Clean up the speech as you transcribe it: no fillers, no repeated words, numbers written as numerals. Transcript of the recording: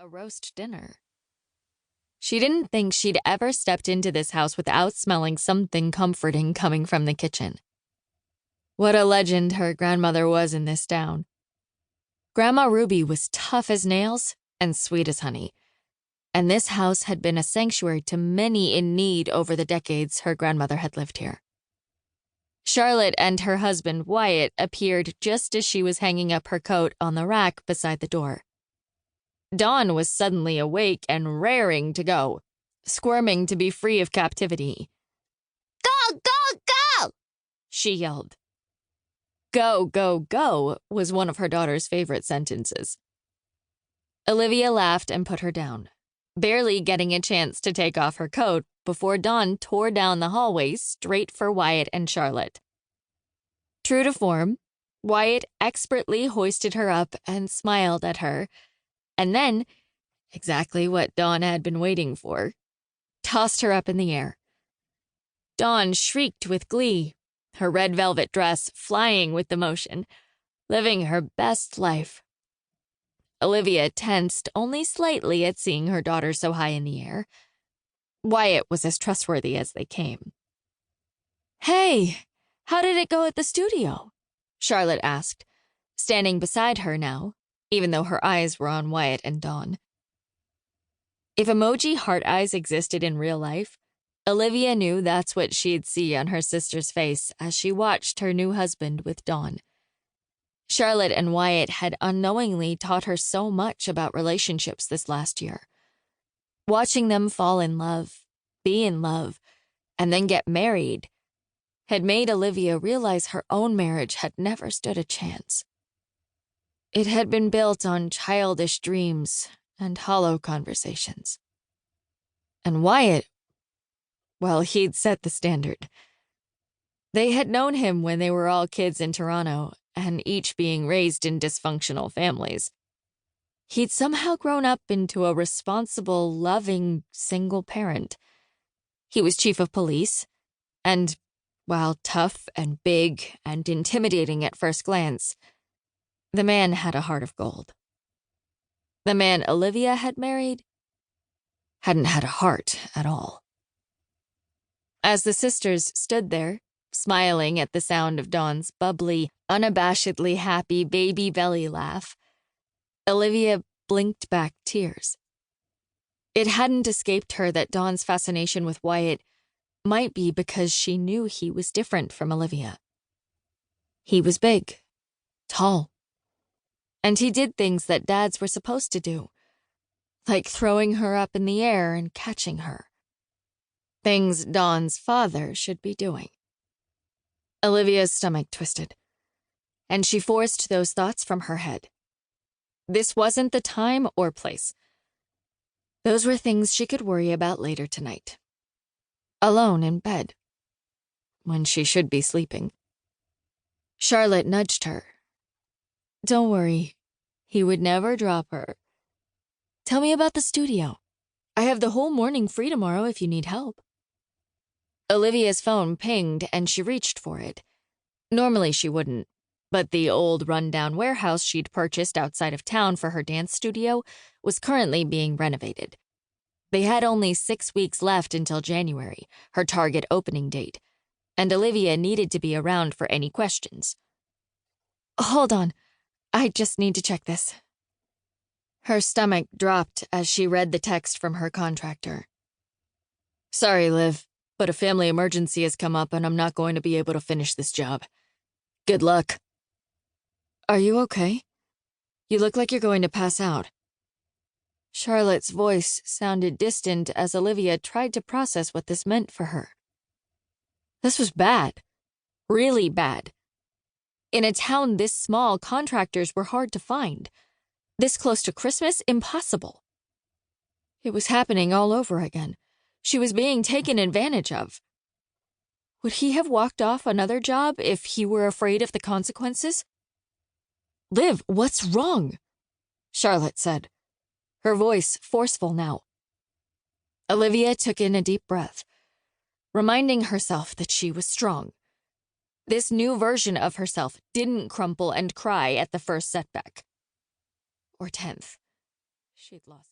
a roast dinner. She didn't think she'd ever stepped into this house without smelling something comforting coming from the kitchen. What a legend her grandmother was in this town. Grandma Ruby was tough as nails and sweet as honey, and this house had been a sanctuary to many in need over the decades her grandmother had lived here. Charlotte and her husband Wyatt appeared just as she was hanging up her coat on the rack beside the door. Dawn was suddenly awake and raring to go, squirming to be free of captivity. "Go, go, go!" she yelled. "Go, go, go" was one of her daughter's favorite sentences. Olivia laughed and put her down, barely getting a chance to take off her coat before Dawn tore down the hallway straight for Wyatt and Charlotte. True to form, Wyatt expertly hoisted her up and smiled at her, and then, exactly what Dawn had been waiting for, tossed her up in the air. Dawn shrieked with glee, her red velvet dress flying with the motion, living her best life. Olivia tensed only slightly at seeing her daughter so high in the air. Wyatt was as trustworthy as they came. "Hey, how did it go at the studio?" Charlotte asked, standing beside her now, even though her eyes were on Wyatt and Dawn. If emoji heart eyes existed in real life, Olivia knew that's what she'd see on her sister's face as she watched her new husband with Dawn. Charlotte and Wyatt had unknowingly taught her so much about relationships this last year. Watching them fall in love, be in love, and then get married had made Olivia realize her own marriage had never stood a chance. It had been built on childish dreams and hollow conversations. And Wyatt, well, he'd set the standard. They had known him when they were all kids in Toronto, and each being raised in dysfunctional families. He'd somehow grown up into a responsible, loving, single parent. He was chief of police, and, while tough and big and intimidating at first glance, the man had a heart of gold. The man Olivia had married hadn't had a heart at all. As the sisters stood there, smiling at the sound of Dawn's bubbly, unabashedly happy baby belly laugh, Olivia blinked back tears. It hadn't escaped her that Dawn's fascination with Wyatt might be because she knew he was different from Olivia. He was big, tall, and he did things that dads were supposed to do, like throwing her up in the air and catching her. Things Dawn's father should be doing. Olivia's stomach twisted, and she forced those thoughts from her head. This wasn't the time or place. Those were things she could worry about later tonight. Alone in bed, when she should be sleeping. Charlotte nudged her. "Don't worry, he would never drop her. Tell me about the studio. I have the whole morning free tomorrow if you need help." Olivia's phone pinged and she reached for it. Normally she wouldn't, but the old rundown warehouse she'd purchased outside of town for her dance studio was currently being renovated. They had only 6 weeks left until January, her target opening date, and Olivia needed to be around for any questions. "Hold on, I just need to check this." Her stomach dropped as she read the text from her contractor. "Sorry, Liv, but a family emergency has come up and I'm not going to be able to finish this job. Good luck." "Are you okay? You look like you're going to pass out." Charlotte's voice sounded distant as Olivia tried to process what this meant for her. This was bad. Really bad. In a town this small, contractors were hard to find. This close to Christmas, impossible. It was happening all over again. She was being taken advantage of. Would he have walked off another job if he were afraid of the consequences? "Liv, what's wrong?" Charlotte said, her voice forceful now. Olivia took in a deep breath, reminding herself that she was strong. This new version of herself didn't crumple and cry at the first setback. Or 10th. She'd lost